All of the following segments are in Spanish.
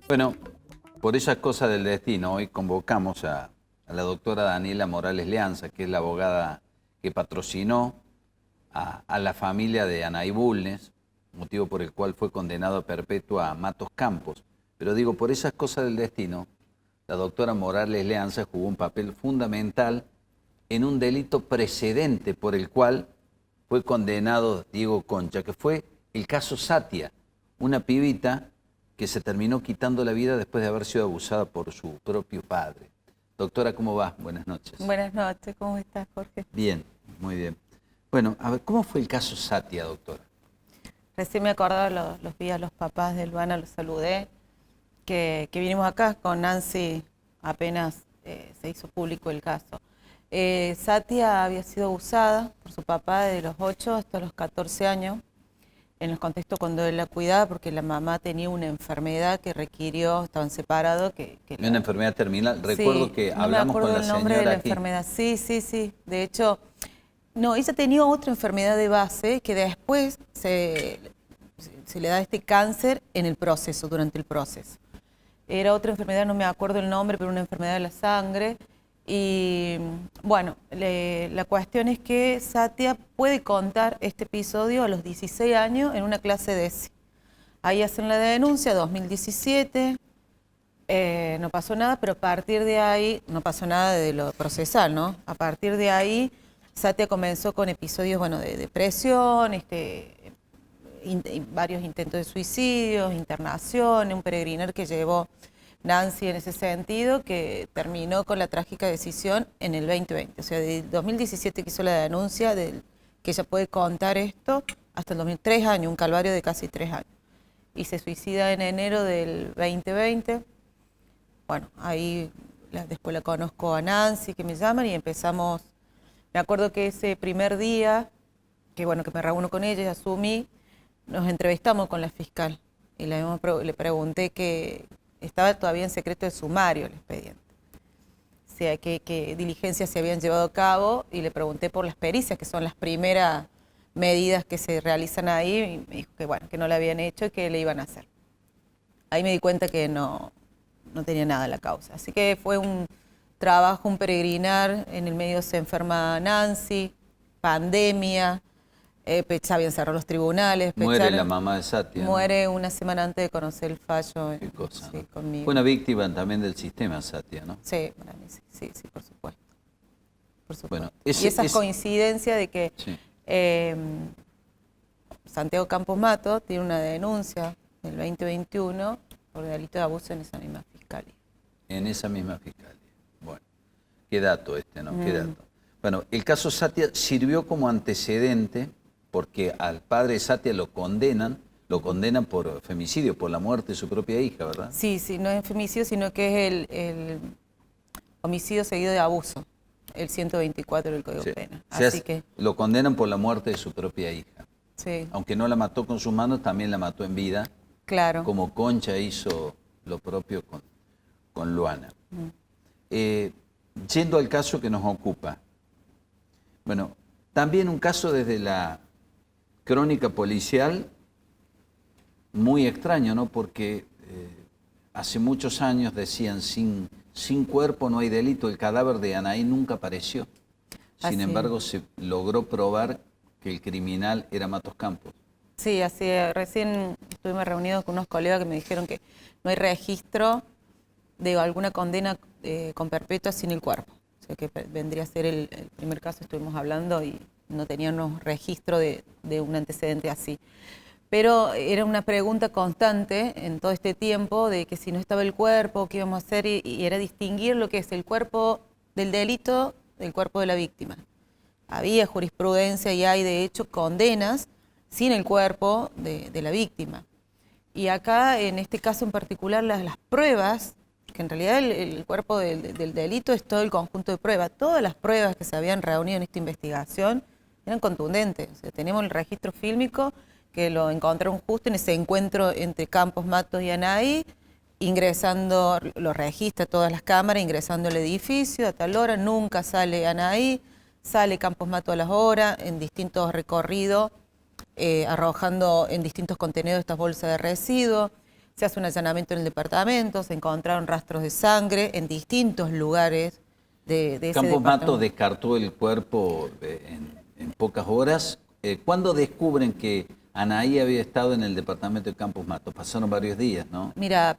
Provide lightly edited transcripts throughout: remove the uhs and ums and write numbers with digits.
Bueno, por esas cosas del destino, hoy convocamos a la doctora Daniela Morales Leanza, que es la abogada que patrocinó a la familia de Anaí Bulnes, motivo por el cual fue condenado a perpetua a Matos Campos. Pero digo, por esas cosas del destino, la doctora Morales Leanza jugó un papel fundamental en un delito precedente por el cual fue condenado Diego Concha, que fue el caso Satia, una pibita que se terminó quitando la vida después de haber sido abusada por su propio padre. Doctora, ¿cómo va? Buenas noches. Buenas noches, ¿cómo estás, Jorge? Bien, muy bien. Bueno, a ver, ¿cómo fue el caso Satia, doctora? Recién me acordaba, los vi a los papás de Luana, los saludé, que vinimos acá con Nancy, apenas se hizo público el caso. Satia había sido abusada por su papá desde los 8 hasta los 14 años, en el contexto cuando él la cuidaba, porque la mamá tenía una enfermedad que requirió, estaban separados. Una enfermedad terminal. Sí, Recuerdo que hablamos con la señora. No me acuerdo el nombre de la aquí. enfermedad. Sí. De hecho, no, ella tenía otra enfermedad de base que después se le da este cáncer en el proceso, durante el proceso. Era otra enfermedad, no me acuerdo el nombre, pero una enfermedad de la sangre. Y bueno, la cuestión es que Satia puede contar este episodio a los 16 años en una clase de ESI. Ahí hacen la denuncia, 2017, no pasó nada, pero a partir de ahí, no pasó nada de lo procesal, ¿no? A partir de ahí, Satia comenzó con episodios, bueno, de depresión, varios intentos de suicidio, internación, un peregrinar que llevó Nancy en ese sentido, que terminó con la trágica decisión en el 2020. O sea, de 2017 que hizo la denuncia, que ella puede contar esto, hasta el 2003 años, un calvario de casi 3 años. Y se suicida en enero del 2020. Bueno, ahí después la conozco a Nancy, que me llaman, y empezamos. Me acuerdo que ese primer día, que bueno, que me reúno con ella y asumí, nos entrevistamos con la fiscal y le pregunté que estaba todavía en secreto de sumario el expediente, o sea, qué diligencias se habían llevado a cabo, y le pregunté por las pericias, que son las primeras medidas que se realizan ahí, y me dijo que bueno, que no la habían hecho y que le iban a hacer. Ahí me di cuenta que no tenía nada en la causa, así que fue un trabajo, un peregrinar. En el medio se enferma Nancy, pandemia, se habían cerrado los tribunales. Muere la mamá de Satia. Muere, ¿no? Una semana antes de conocer el fallo. Qué cosa, sí, ¿no? Conmigo. Fue una víctima también del sistema, Satia, ¿no? Sí, para mí sí, por supuesto. Por supuesto. Bueno, y esa coincidencia de que sí. Santiago Campos Matos tiene una denuncia del 2021 por delito de abuso en esa misma fiscalía. En esa misma fiscalía. Bueno, qué dato ¿no? Qué dato. Bueno, el caso Satia sirvió como antecedente porque al padre de Satia lo condenan por femicidio, por la muerte de su propia hija, ¿verdad? Sí, no es femicidio, sino que es el homicidio seguido de abuso, el 124 del Código Penal. Así que lo condenan por la muerte de su propia hija. Sí. Aunque no la mató con sus manos, también la mató en vida. Claro. Como Concha hizo lo propio con Luana. Yendo al caso que nos ocupa. Bueno, también un caso desde la crónica policial muy extraño, ¿no? Porque hace muchos años decían, sin cuerpo no hay delito, el cadáver de Anaí nunca apareció. Sin embargo, se logró probar que el criminal era Matos Campos. Sí, así recién estuvimos reunidos con unos colegas que me dijeron que no hay registro de alguna condena con perpetua sin el cuerpo. O sea, que vendría a ser el primer caso, estuvimos hablando, y no teníamos registro de un antecedente así. Pero era una pregunta constante en todo este tiempo de que si no estaba el cuerpo, qué íbamos a hacer, y era distinguir lo que es el cuerpo del delito del cuerpo de la víctima. Había jurisprudencia y hay de hecho condenas sin el cuerpo de la víctima. Y acá, en este caso en particular, las pruebas, que en realidad el cuerpo del delito es todo el conjunto de pruebas. Todas las pruebas que se habían reunido en esta investigación eran contundentes. O sea, tenemos el registro fílmico que lo encontraron justo en ese encuentro entre Campos, Matos y Anaí, ingresando, lo registra todas las cámaras, ingresando al edificio a tal hora, nunca sale Anaí, sale Campos Matos a las horas, en distintos recorridos, arrojando en distintos contenedores estas bolsas de residuos. Se hace un allanamiento en el departamento, se encontraron rastros de sangre en distintos lugares de ese Campos Mato departamento. descartó el cuerpo en pocas horas. ¿Cuándo descubren que Anaí había estado en el departamento de Campos Mato? Pasaron varios días, ¿no? Mira,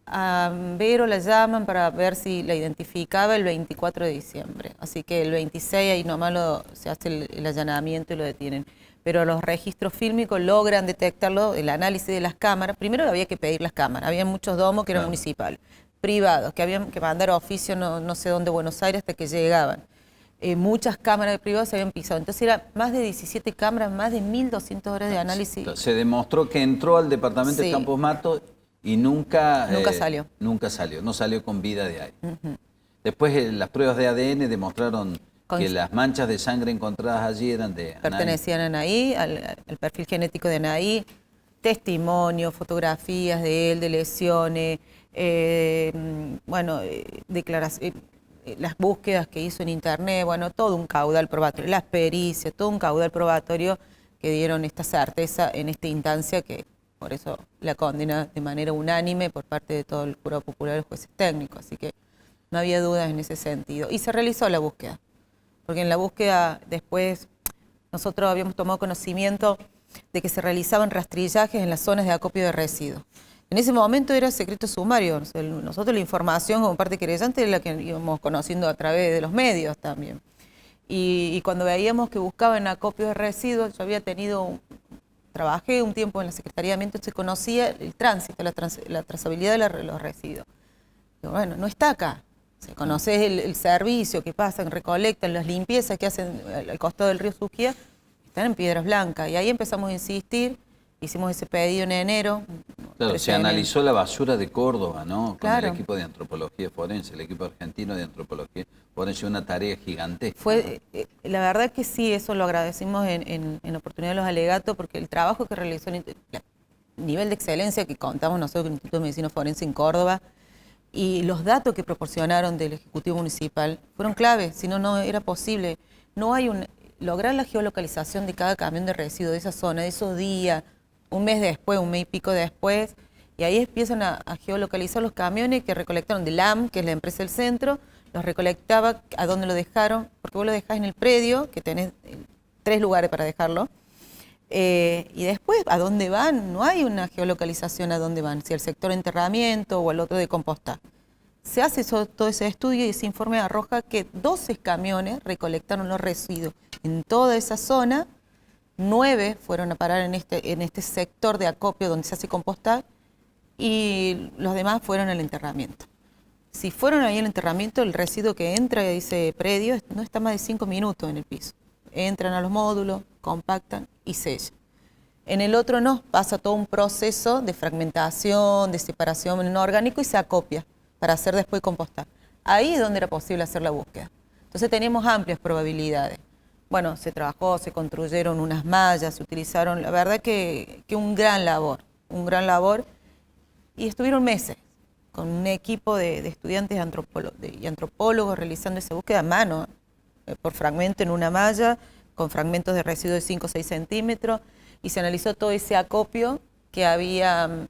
a Vero la llaman para ver si la identificaba el 24 de diciembre. Así que el 26 ahí nomás se hace el allanamiento y lo detienen. Pero los registros fílmicos logran detectarlo, el análisis de las cámaras. Primero había que pedir las cámaras. Había muchos domos que eran municipales, privados, que habían que mandar oficio no sé dónde, Buenos Aires, hasta que llegaban. Muchas cámaras de privados se habían pisado. Entonces era más de 17 cámaras, más de 1.200 horas de análisis. Se demostró que entró al departamento de Campos Mato y nunca salió. Nunca salió, no salió con vida de ahí. Después las pruebas de ADN demostraron que las manchas de sangre encontradas allí eran de Anaí. Pertenecían a Anaí, al perfil genético de Anaí, testimonios, fotografías de él, de lesiones, declaraciones, las búsquedas que hizo en internet, bueno, todo un caudal probatorio, las pericias, todo un caudal probatorio que dieron esta certeza en esta instancia que por eso la condena de manera unánime por parte de todo el jurado popular y los jueces técnicos, así que no había dudas en ese sentido. Y se realizó la búsqueda, porque en la búsqueda después nosotros habíamos tomado conocimiento de que se realizaban rastrillajes en las zonas de acopio de residuos. En ese momento era secreto sumario, nosotros la información como parte querellante era la que íbamos conociendo a través de los medios también. Y cuando veíamos que buscaban acopio de residuos, yo trabajé un tiempo en la Secretaría de Ambiente, se conocía el tránsito, la trazabilidad de los residuos. Pero bueno, no está acá. Se conoce el servicio que pasan, recolectan, las limpiezas que hacen al costado del río Suquía, están en Piedras Blancas. Y ahí empezamos a insistir, hicimos ese pedido en enero. Claro, se analizó la basura de Córdoba, ¿no? Con el Claro. equipo de antropología forense, el equipo argentino de antropología forense, una tarea gigantesca. La verdad que sí, eso lo agradecimos en la oportunidad de los alegatos, porque el trabajo que realizó, el nivel de excelencia que contamos nosotros con el Instituto de Medicina Forense en Córdoba, y los datos que proporcionaron del Ejecutivo Municipal fueron claves, si no, no era posible. Lograr la geolocalización de cada camión de residuos de esa zona, de esos días, un mes después, un mes y pico después, y ahí empiezan a geolocalizar los camiones que recolectaron de LAM, que es la empresa del centro, los recolectaba, a dónde lo dejaron, porque vos lo dejás en el predio, que tenés 3 lugares para dejarlo, y después, ¿a dónde van? No hay una geolocalización a dónde van, si al sector de enterramiento o al otro de composta. Se hace todo ese estudio y ese informe arroja que 12 camiones recolectaron los residuos en toda esa zona, 9 fueron a parar en este sector de acopio donde se hace compostar y los demás fueron al enterramiento. Si fueron ahí al enterramiento, el residuo que entra a ese predio no está más de 5 minutos en el piso. Entran a los módulos, compactan y sellan. En el otro no, pasa todo un proceso de fragmentación, de separación en orgánico y se acopia para hacer después compostar. Ahí es donde era posible hacer la búsqueda. Entonces teníamos amplias probabilidades. Bueno, se trabajó, se construyeron unas mallas, se utilizaron, la verdad que un gran labor, y estuvieron meses con un equipo de estudiantes y antropólogos realizando esa búsqueda a mano, por fragmento en una malla, con fragmentos de residuos de 5 o 6 centímetros, y se analizó todo ese acopio que habían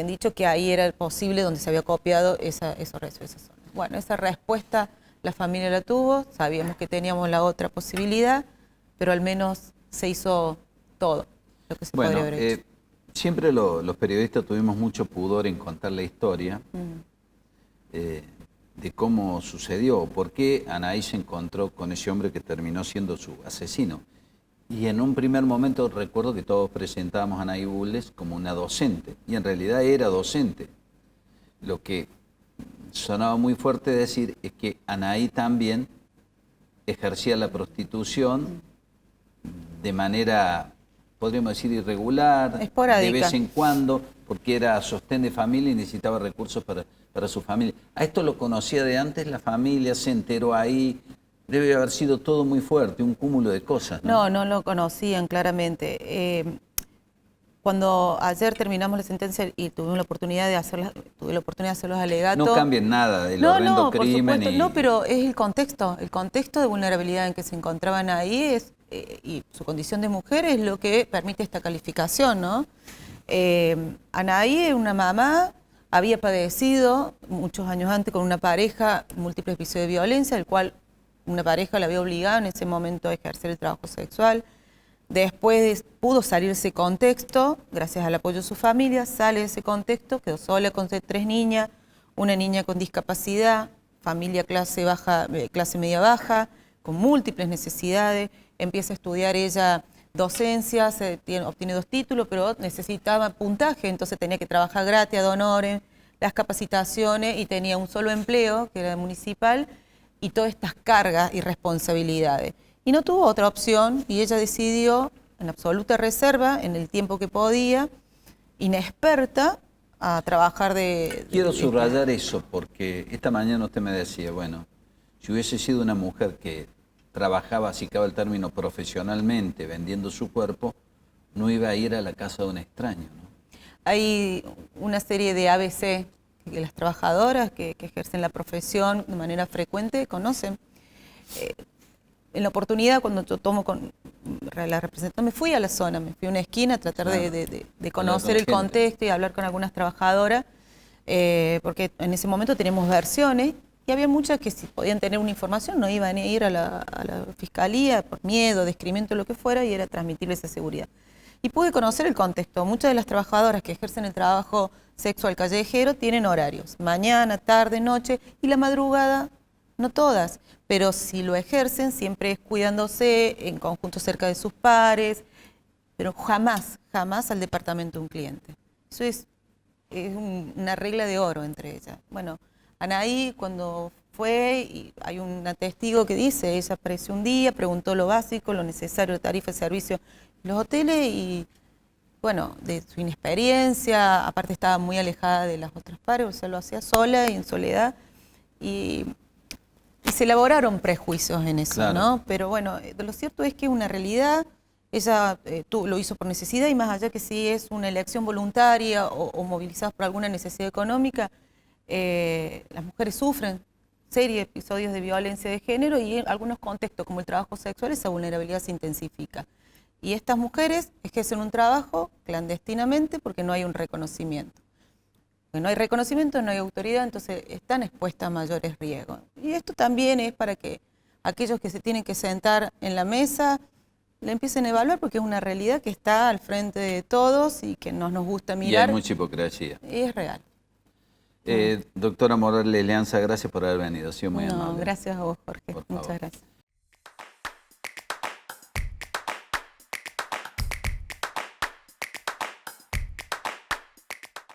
dicho que ahí era posible donde se había copiado esos residuos, esa zona. Bueno, esa respuesta la familia la tuvo, sabíamos que teníamos la otra posibilidad, pero al menos se hizo todo lo que se podría haber hecho. Siempre los periodistas tuvimos mucho pudor en contar la historia de cómo sucedió, por qué Anaí se encontró con ese hombre que terminó siendo su asesino. Y en un primer momento recuerdo que todos presentábamos a Anaí Bulnes como una docente, y en realidad era docente. Lo que sonaba muy fuerte decir es que Anaí también ejercía la prostitución de manera, podríamos decir, irregular, esporádica, de vez en cuando, porque era sostén de familia y necesitaba recursos para su familia. ¿A esto lo conocía de antes la familia? ¿Se enteró ahí? Debe haber sido todo muy fuerte, un cúmulo de cosas, ¿no? No lo conocían claramente. Cuando ayer terminamos la sentencia y tuve la oportunidad de hacer los alegatos. No cambien nada del horrendo crimen. Por supuesto, no, pero es el contexto de vulnerabilidad en que se encontraban ahí y su condición de mujer es lo que permite esta calificación, ¿no? Anaí es una mamá, había padecido muchos años antes con una pareja múltiples episodios de violencia, el cual una pareja la había obligado en ese momento a ejercer el trabajo sexual. Después pudo salir de ese contexto, gracias al apoyo de su familia, sale de ese contexto, quedó sola con 3 niñas, una niña con discapacidad, familia clase media baja, con múltiples necesidades, empieza a estudiar ella docencia, obtiene 2 títulos, pero necesitaba puntaje, entonces tenía que trabajar gratis, ad honorem, las capacitaciones, y tenía un solo empleo, que era municipal, y todas estas cargas y responsabilidades. Y no tuvo otra opción, y ella decidió, en absoluta reserva, en el tiempo que podía, inexperta, a trabajar Quiero subrayar eso, porque esta mañana usted me decía, bueno, si hubiese sido una mujer que trabajaba, si cabe el término, profesionalmente, vendiendo su cuerpo, no iba a ir a la casa de un extraño, ¿no? Hay una serie de ABC que las trabajadoras que ejercen la profesión de manera frecuente conocen. En la oportunidad, cuando yo tomo con la representación, me fui a la zona, me fui a una esquina a tratar de conocer el contexto y hablar con algunas trabajadoras, porque en ese momento teníamos versiones, y había muchas que si podían tener una información no iban a ir a la fiscalía por miedo, descremento, lo que fuera, y era transmitirles esa seguridad. Y pude conocer el contexto. Muchas de las trabajadoras que ejercen el trabajo sexual callejero tienen horarios, mañana, tarde, noche, y la madrugada, no todas, pero si lo ejercen siempre es cuidándose, en conjunto cerca de sus pares, pero jamás al departamento de un cliente. Eso es una regla de oro entre ellas. Bueno, Anaí cuando fue, y hay un testigo que dice, ella apareció un día, preguntó lo básico, lo necesario de tarifa de servicio en los hoteles, y bueno, de su inexperiencia, aparte estaba muy alejada de las otras pares, o sea, lo hacía sola y en soledad, y se elaboraron prejuicios en eso, claro, ¿no? Pero bueno, lo cierto es que es una realidad. Ella lo hizo por necesidad, y más allá que si es una elección voluntaria o movilizadas por alguna necesidad económica, las mujeres sufren serios episodios de violencia de género, y en algunos contextos como el trabajo sexual esa vulnerabilidad se intensifica. Y estas mujeres ejercen un trabajo clandestinamente porque no hay un reconocimiento. Porque no hay reconocimiento, no hay autoridad, entonces están expuestas a mayores riesgos. Y esto también es para que aquellos que se tienen que sentar en la mesa la empiecen a evaluar, porque es una realidad que está al frente de todos y que nos gusta mirar. Y hay mucha hipocresía. Y es real. Doctora Morales Leanza, gracias por haber venido. Ha sido muy amable. Gracias a vos, Jorge. Muchas gracias.